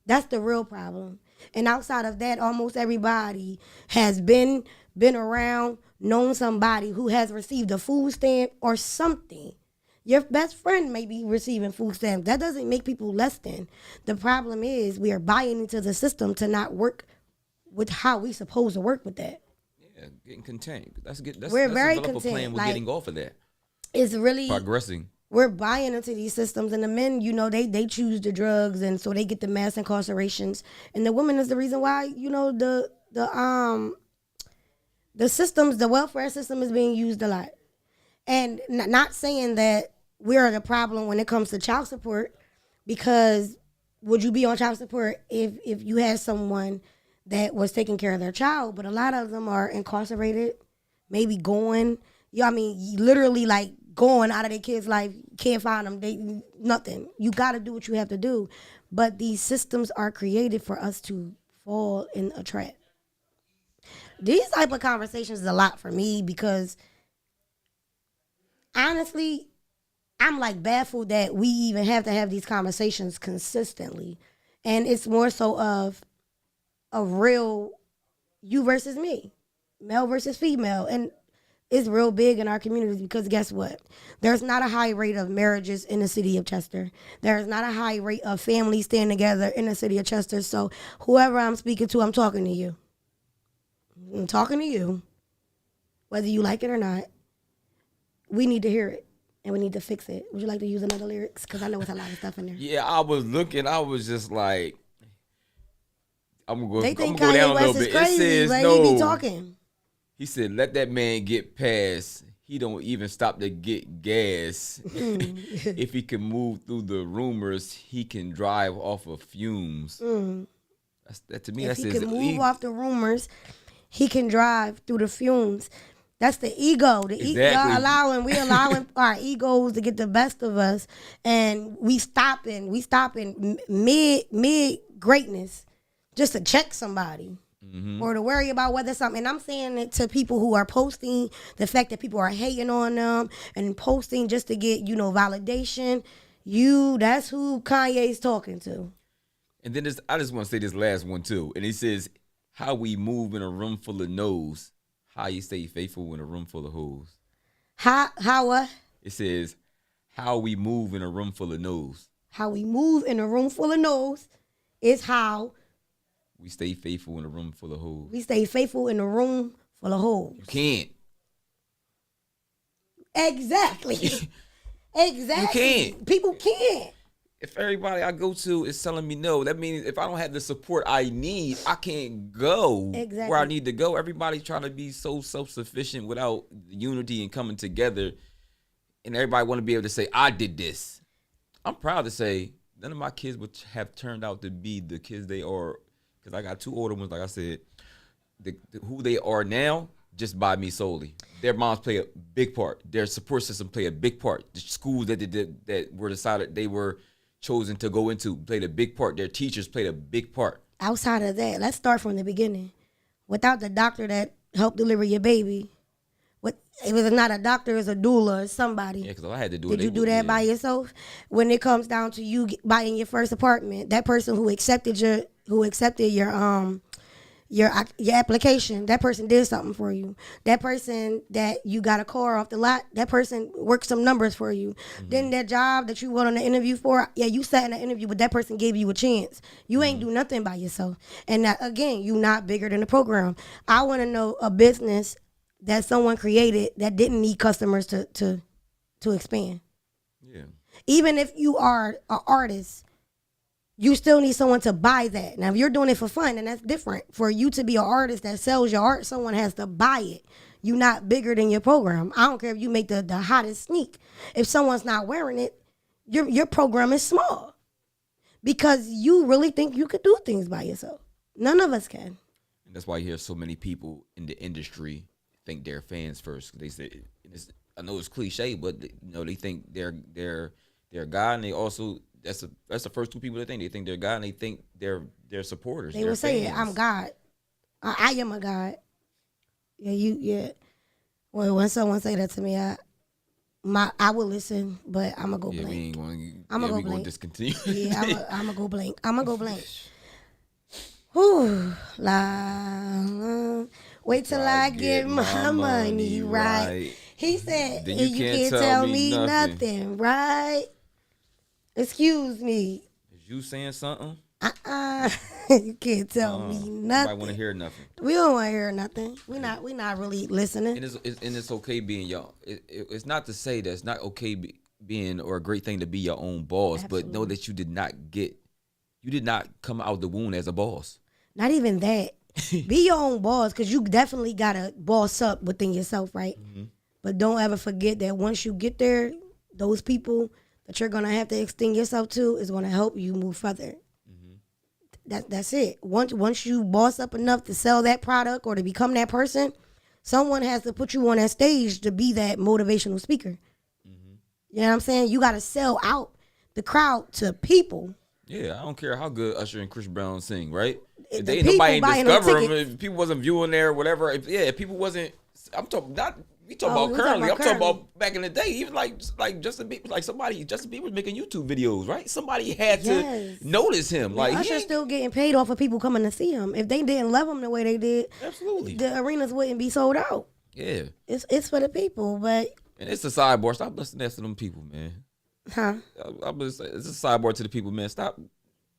That's the real problem. And outside of that, almost everybody has been around, known somebody who has received a food stamp or something. Your best friend may be receiving food stamps. That doesn't make people less than. The problem is we are buying into the system to not work with how we supposed to work with that. Yeah, getting content. We're very develop content. A plan with getting off of that. It's really progressing. We're buying into these systems, and the men, they choose the drugs, and so they get the mass incarcerations. And the women is the reason why, the systems, the welfare system is being used a lot. And not saying that we're the problem when it comes to child support, because would you be on child support if you had someone that was taking care of their child? But a lot of them are incarcerated, maybe going, literally like going out of their kids' life, can't find them, nothing. You got to do what you have to do. But these systems are created for us to fall in a trap. These type of conversations is a lot for me because honestly, I'm like baffled that we even have to have these conversations consistently. And it's more so of a real you versus me, male versus female. And it's real big in our communities because guess what? There's not a high rate of marriages in the city of Chester. There's not a high rate of families staying together in the city of Chester. So whoever I'm speaking to, I'm talking to you. I'm talking to you. Whether you like it or not, we need to hear it and we need to fix it. Would you like to use another lyrics? Because I know it's a lot of stuff in there. Yeah, I was looking. I was just like, I'm gonna They go think down Kanye a little West is bit. crazy. It says Like, no. he be talking. He said, "Let that man get past. He don't even stop to get gas. If he can move through the rumors, he can drive off of fumes." That to me, If that he says can move off the rumors, he can drive through the fumes. That's the ego. Exactly. We allowing our egos to get the best of us, and we stopping mid greatness just to check somebody. Or to worry about whether something, and I'm saying it to people who are posting the fact that people are hating on them and posting just to get, validation. That's who Kanye's talking to. And then I just want to say this last one too. And he says, "How we move in a room full of no's, how you stay faithful in a room full of hoes." How what? It says, "How we move in a room full of no's." How we move in a room full of no's is how we stay faithful in a room full of hoes. We stay faithful in a room full of hoes. You can't. Exactly. Exactly. You can't. People can't. If everybody I go to is telling me no, that means if I don't have the support I need, I can't go where I need to go. Everybody's trying to be so self-sufficient without unity and coming together. And everybody want to be able to say, I did this. I'm proud to say none of my kids would have turned out to be the kids they are. Because I got two older ones, like I said, who they are now, just by me solely. Their moms play a big part. Their support system play a big part. The schools that were decided they were chosen to go into played a big part. Their teachers played a big part. Outside of that, let's start from the beginning. Without the doctor that helped deliver your baby, it was not a doctor, it's a doula, it's somebody. Yeah, because I had to do it. Did you do that by yourself? When it comes down to you buying your first apartment, that person who accepted your application, that person did something for you. That person that you got a car off the lot, that person worked some numbers for you. Then that job that you went on the interview for, you sat in the interview, but that person gave you a chance. You ain't do nothing by yourself. And that, again, you not bigger than the program. I want to know a business that someone created that didn't need customers to expand. Yeah. Even if you are an artist, you still need someone to buy that. Now, if you're doing it for fun, then that's different. For you to be an artist that sells your art, someone has to buy it. You're not bigger than your program. I don't care if you make the hottest sneak. If someone's not wearing it, your program is small. Because you really think you could do things by yourself. None of us can. And that's why you hear so many people in the industry think they're fans first. They say, I know it's cliche, but they think they're God, and they also that's the first two people they think they're God, and they think they're supporters. They will say it. I'm God. I am a God. Yeah. Well, when someone say that to me, I will listen, but I'm gonna go blank. I'm gonna go discontinue. Yeah, I'm gonna go blank. Whew, wait till I get my money right. He said, then you can't tell me nothing, right? Excuse me. Is you saying something? You can't tell me nothing. Nobody want to hear nothing. We don't want to hear nothing. We not really listening. And it's okay being y'all. It's not to say that it's not okay being or a great thing to be your own boss, Absolutely. But know that you did not come out the womb as a boss. Not even that. Be your own boss, because you definitely got to boss up within yourself, right? Mm-hmm. But don't ever forget that once you get there, those people that you're going to have to extend yourself to is going to help you move further. Mm-hmm. That's it. Once you boss up enough to sell that product or to become that person, someone has to put you on that stage to be that motivational speaker. Mm-hmm. You know what I'm saying? You got to sell out the crowd to people. Yeah, I don't care how good Usher and Chris Brown sing, right? If nobody ain't discover them, if people wasn't viewing there, whatever. If people wasn't, I'm talking not. We talking about currently. I'm talking about back in the day. Even like Justin Bieber, Justin Bieber was making YouTube videos, right? Somebody had to notice him. Like Usher's still getting paid off of people coming to see him. If they didn't love him the way they did, absolutely, the arenas wouldn't be sold out. Yeah. It's for the people, but And it's a sidebar. Stop listening to them people, man. huh? I'm just saying, it's a sidebar to the people, man. Stop.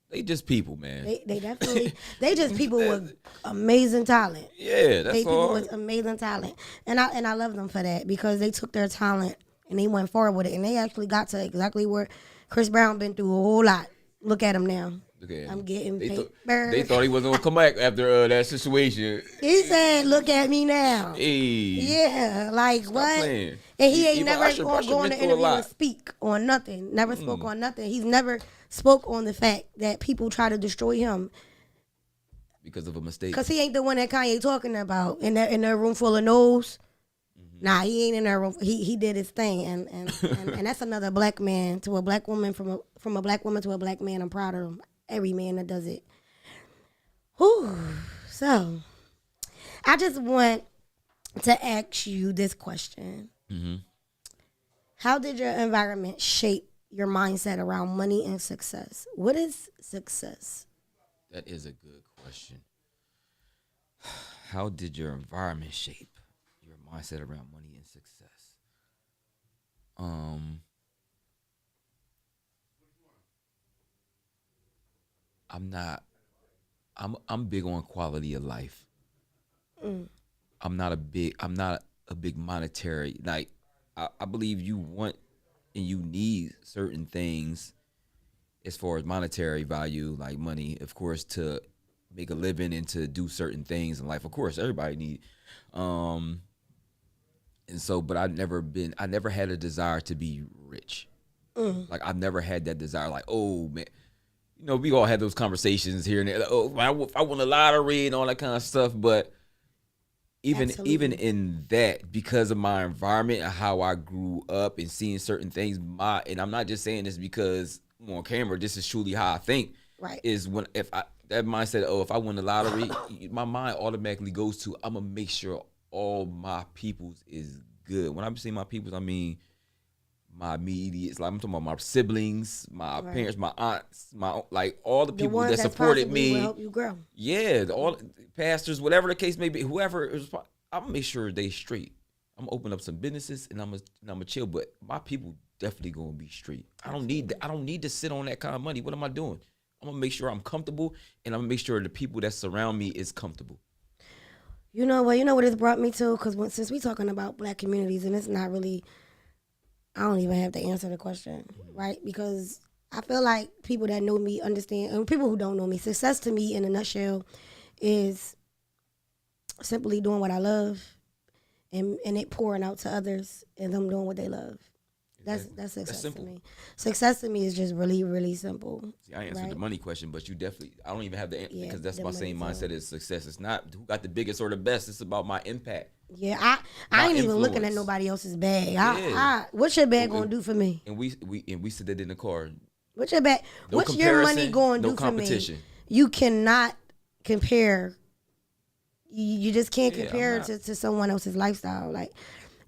They just people, man. They definitely they just people with amazing talent. Yeah, They that's people all. with amazing talent, and I love them for that because they took their talent and they went forward with it, and they actually got to exactly where Chris Brown been through a whole lot. Look at him now. Look at him. I'm getting They, paper. they thought he wasn't gonna come back after that situation. He said, "Look at me now." Hey, Yeah, like stop what? playing. And he ain't Even never Usher go on been the through a interview lot. and speak on nothing. Never spoke on nothing. He's never spoke on the fact that people try to destroy him because of a mistake. because he ain't the one that Kanye talking about in that room full of no's. Nah, he ain't in that room. He did his thing, and that's another black man to a black woman from a black woman to a black man. I'm proud of him. Every man that does it. Whew. So, I just want to ask you this question. Mm-hmm. How did your environment shape your mindset around money and success? What is success? That is a good question. How did your environment shape your mindset around money and success? I'm big on quality of life. I'm not a big monetary, like I believe you want and you need certain things as far as monetary value, like money, of course, to make a living and to do certain things in life. Of course, everybody need. And so, but I never had a desire to be rich. Like I've never had that desire. Like, oh man, you know, we all had those conversations here and there. Like, oh, I won a lottery and all that kind of stuff. But even in that, because of my environment and how I grew up and seeing certain things, and I'm not just saying this because I'm on camera. This is truly how I think. Right. Is when that mindset, oh, if I win the lottery, my mind automatically goes to I'm gonna make sure all my peoples is good. When I'm saying my peoples, I mean my immediate, like I'm talking about my siblings, my parents, my aunts, like all the people that supported me. Will help you grow. Yeah, all pastors, whatever the case may be, whoever is, I'm gonna make sure they straight. I'm gonna open up some businesses and I'm gonna chill, but my people definitely gonna be straight. I don't need to sit on that kind of money. What am I doing? I'm gonna make sure I'm comfortable, and I'm gonna make sure the people that surround me is comfortable. You know what it's brought me to? Because since we talking about black communities, and it's not really, I don't even have to answer the question, right? Because I feel like people that know me understand, and people who don't know me, success to me in a nutshell is simply doing what I love and it pouring out to others and them doing what they love. That's success to me. Success to me is just really, really simple. See, I answered the money question, but you definitely, I don't even have the answer because that's my same mindset as success. It's not who got the biggest or the best. It's about my impact. Yeah, I ain't even looking at nobody else's bag. What's your bag gonna do for me? And we said that in the car. What's your bag? What's your money going to do for me? You cannot compare. You just can't compare to someone else's lifestyle. Like,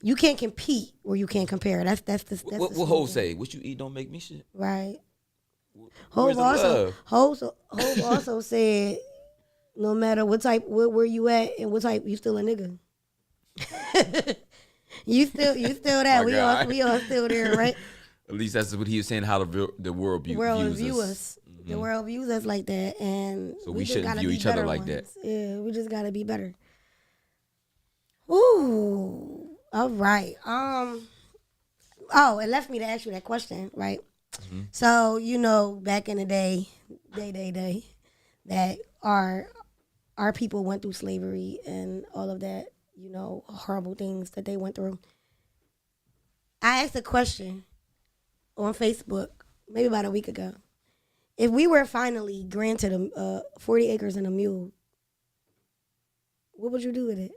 you can't compete or you can't compare. That's what Ho say? What you eat don't make me shit. Right. Hov also said, no matter what type, where you at and what type, you still a nigga. you still that. We all still there, right? At least that's what he was saying. How the world views us. Mm-hmm. The world views us like that, and so we shouldn't view each other like that. Yeah, we just gotta be better. Ooh. All right. Oh, it left me to ask you that question, right? Mm-hmm. So, you know, back in the day, that our people went through slavery and all of that, you know, horrible things that they went through. I asked a question on Facebook maybe about a week ago. If we were finally granted 40 acres and a mule, what would you do with it?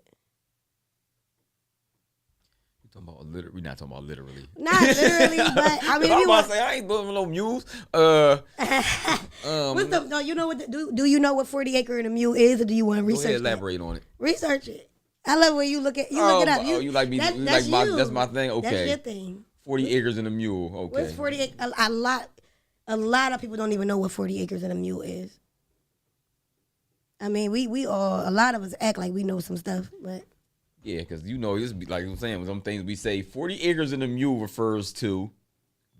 We're not talking about literally. Not literally, but I mean, I'm about to say I ain't doing no mules. No, you know what? Do you know what 40 acre and a mule is, or do you want to research? Go ahead, elaborate on it. Research it. I love when you look it up. You like me? That's my thing. Okay, that's your thing. 40 acres and a mule. Okay. What's 40 acres? A lot of people don't even know what 40 acres and a mule is. I mean, a lot of us act like we know some stuff, but Yeah, because this be like I'm saying, some things we say 40 acres and a mule refers to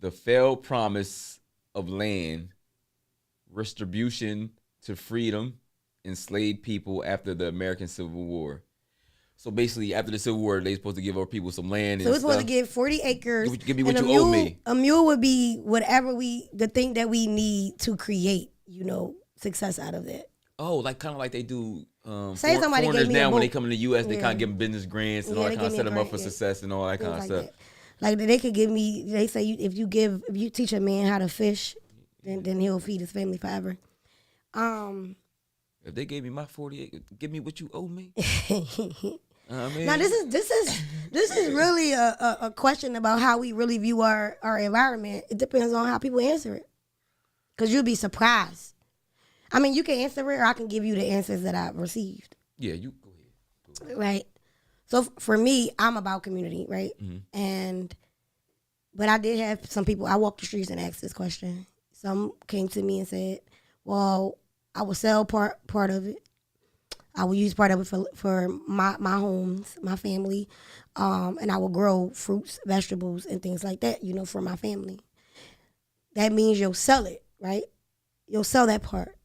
the failed promise of land, distribution to freedom, enslaved people after the American Civil War. So basically, after the Civil War, they supposed to give our people some land So and we're supposed to stuff. give 40 acres. Give me and what you owe me. A mule would be whatever the thing that we need to create, success out of that. Oh, like kind of like they do. Say somebody foreigners gave me a now when boat. they come in the U.S., they Yeah. kind of give them business grants and all Yeah, that they kind of give set me a them up for grant, yeah. success and all that kind of Things stuff. like that. Like they could give me. They say if you teach a man how to fish, then he'll feed his family forever. If they gave me my 40 acres, give me what you owe me. Now this is really a question about how we really view our environment. It depends on how people answer it, because you'll be surprised. I mean, you can answer it, or I can give you the answers that I've received. Yeah, you go ahead. Right. So for me, I'm about community, right? Mm-hmm. But I did have some people. I walked the streets and asked this question. Some came to me and said, "Well, I will sell part of it. I will use part of it for my homes, my family, and I will grow fruits, vegetables, and things like that, for my family." That means you'll sell it, right? You'll sell that part.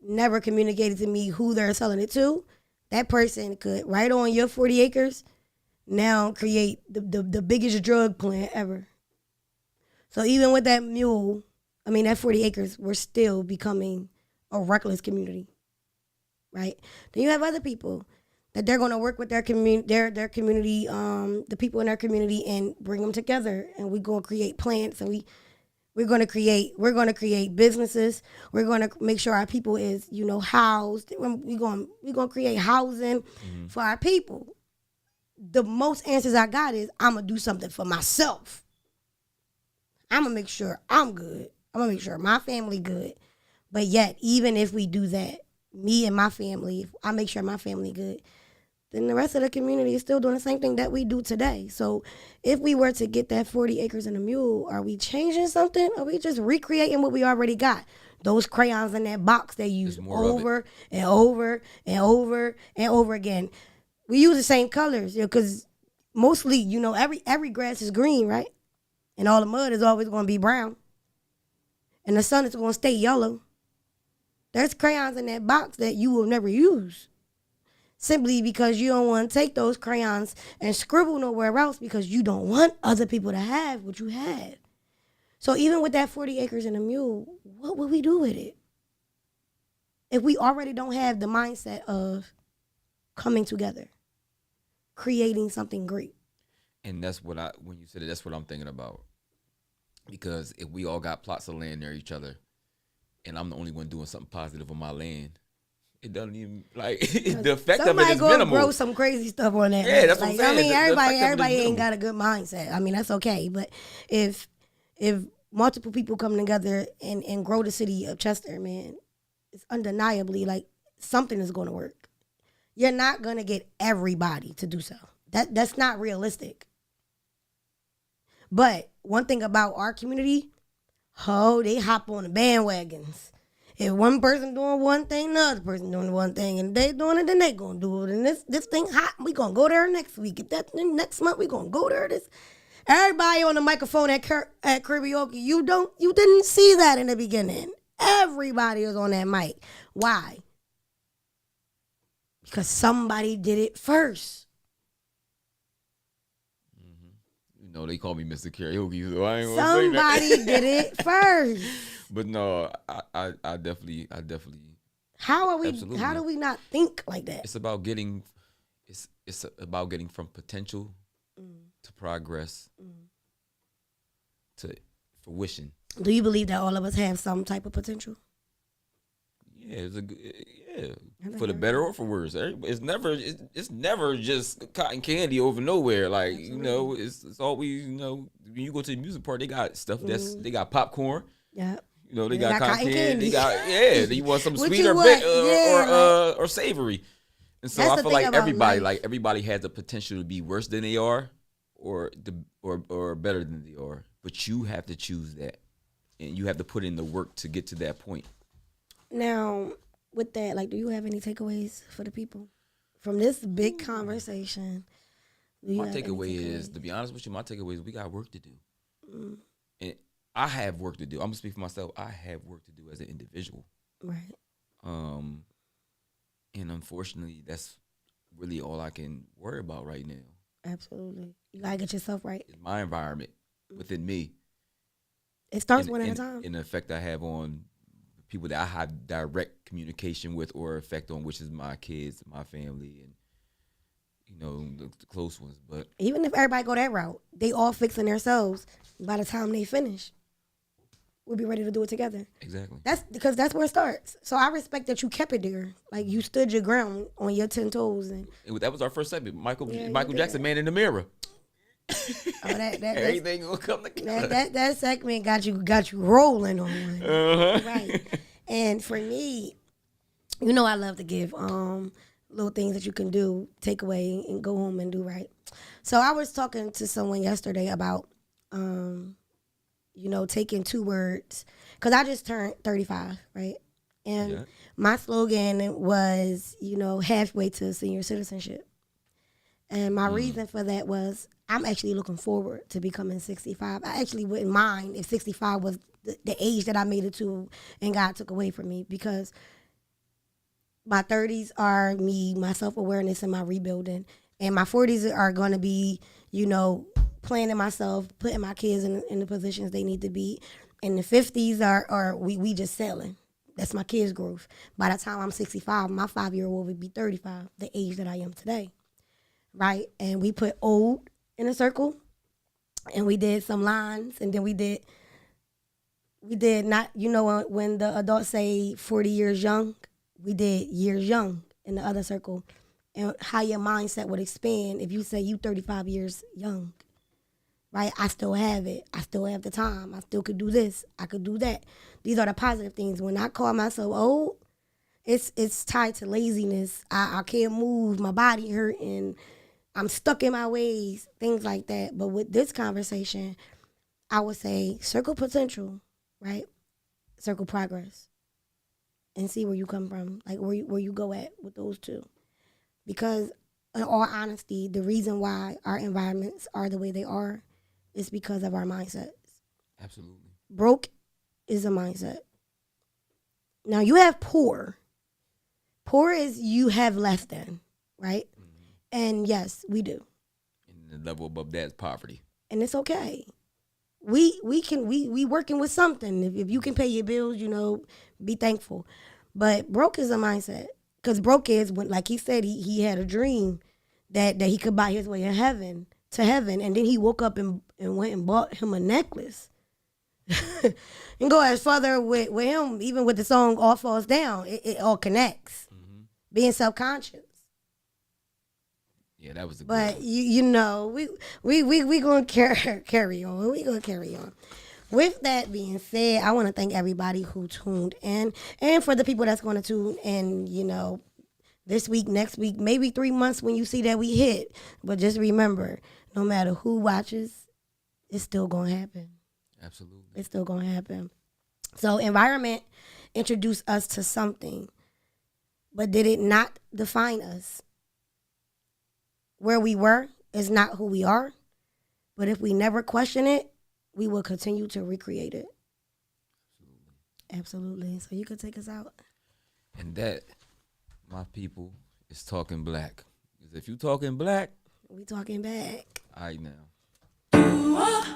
Never communicated to me who they're selling it to. That person could, right on your 40 acres, now create the biggest drug plant ever. So even with that that 40 acres, we're still becoming a reckless community. Right? Then you have other people that they're going to work with their community, their community, the people in their community, and bring them together. And we're going to create plants, and we're going to create businesses. We're going to make sure our people is housed. We're going to create housing for our people. The most answers I got is I'm gonna do something for myself. I'm gonna make sure I'm good. I'm gonna make sure my family good. But yet, even if we do that, me and my family, if I make sure my family good, then the rest of the community is still doing the same thing that we do today. So if we were to get that 40 acres and a mule, are we changing something? Or are we just recreating what we already got? Those crayons in that box they use over and over and over and over again. We use the same colors, because mostly, every grass is green, right? And all the mud is always going to be brown. And the sun is going to stay yellow. There's crayons in that box that you will never use, simply because you don't want to take those crayons and scribble nowhere else, because you don't want other people to have what you had. So even with that 40 acres and a mule, what would we do with it? If we already don't have the mindset of coming together, creating something great. And that's what when you said it, that's what I'm thinking about. Because if we all got plots of land near each other, and I'm the only one doing something positive on my land, it doesn't even, the effect of it is minimal. Somebody go grow some crazy stuff on that. Yeah, that's what I'm saying. Everybody ain't got a good mindset. I mean, that's okay. But if multiple people come together and grow the city of Chester, man, it's undeniably something is going to work. You're not going to get everybody to do so. That's not realistic. But one thing about our community, they hop on the bandwagons. If one person doing one thing, another person doing one thing, and they doing it, then they gonna do it. And this thing hot, we gonna go there next week. If that's next month, we gonna go there. Everybody on the microphone at karaoke, you didn't see that in the beginning. Everybody was on that mic. Why? Because somebody did it first. They call me Mr. Karaoke, so I ain't gonna Somebody say that. did it first. But no, I definitely. How absolutely. do we not think like that? It's about getting from potential to progress to fruition. Do you believe that all of us have some type of potential? Yeah, for the better or for worse. It's never just cotton candy over nowhere. It's always, when you go to the music park, they got stuff they got popcorn. Yeah. They got cotton candy. They got you want some sweet or savory. And so I feel like everybody has the potential to be worse than they are, or better than they are. But you have to choose that, and you have to put in the work to get to that point. Now, with that, do you have any takeaways for the people from this big conversation, my takeaway is, to be honest with you, my takeaway is we got work to do. And I have work to do. I'm gonna speak for myself. I have work to do as an individual. Right. And unfortunately, that's really all I can worry about right now. Absolutely. You gotta get yourself right. It's my environment within me. It starts one at a time. And the effect I have on people that I have direct communication with or effect on, which is my kids, my family, and the close ones. But even if everybody go that route, they all fixing themselves. By the time they finish, we'll be ready to do it together. Exactly. That's because that's where it starts. So I respect that you kept it there. Like you stood your ground on your 10 toes. And that was our first segment. Michael Yeah, Jackson, Man in the Mirror. Everything will come together. That segment got you rolling on one. Uh-huh. Right. And for me, I love to give little things that you can do, take away and go home and do right. So I was talking to someone yesterday about taking 2 words, because I just turned 35, right? And my slogan was, halfway to senior citizenship. And my reason for that was I'm actually looking forward to becoming 65. I actually wouldn't mind if 65 was the age that I made it to and God took away from me, because my 30s are my self-awareness and my rebuilding. And my 40s are going to be, planning myself, putting my kids in the positions they need to be. And the 50s are we just selling. That's my kids' growth. By the time I'm 65, my 5-year-old will be 35, the age that I am today. Right? And we put old in a circle, and we did some lines, and then we did not, when the adults say 40 years young, we did years young in the other circle, and how your mindset would expand if you say you 35 years young. Right? I still have it. I still have the time. I still could do this. I could do that. These are the positive things. When I call myself old, it's tied to laziness. I can't move. My body hurting. I'm stuck in my ways, things like that. But with this conversation, I would say circle potential, right? Circle progress. And see where you come from, like where you go at with those two. Because in all honesty, the reason why our environments are the way they are is because of our mindsets. Absolutely. Broke is a mindset. Now you have poor. Poor is you have less than, right? Mm-hmm. And yes, we do. And the level above that is poverty. And it's okay. We working with something. If you can pay your bills, be thankful. But broke is a mindset. Because broke is when, like he said, he had a dream that he could buy his way to heaven, and then he woke up and went and bought him a necklace. And go as further with him, even with the song All Falls Down, it all connects. Mm-hmm. Being self-conscious. Yeah, that was a good But one. we gonna carry on. We gonna carry on. With that being said, I want to thank everybody who tuned in, and for the people that's going to tune in, this week, next week, maybe 3 months when you see that we hit. But just remember, no matter who watches, it's still going to happen. Absolutely. It's still going to happen. So environment introduced us to something, but did it not define us? Where we were is not who we are, but if we never question it, we will continue to recreate it. Absolutely. So you could take us out. And that, my people, is talking black. Because if you talking black, we talking back. all right now.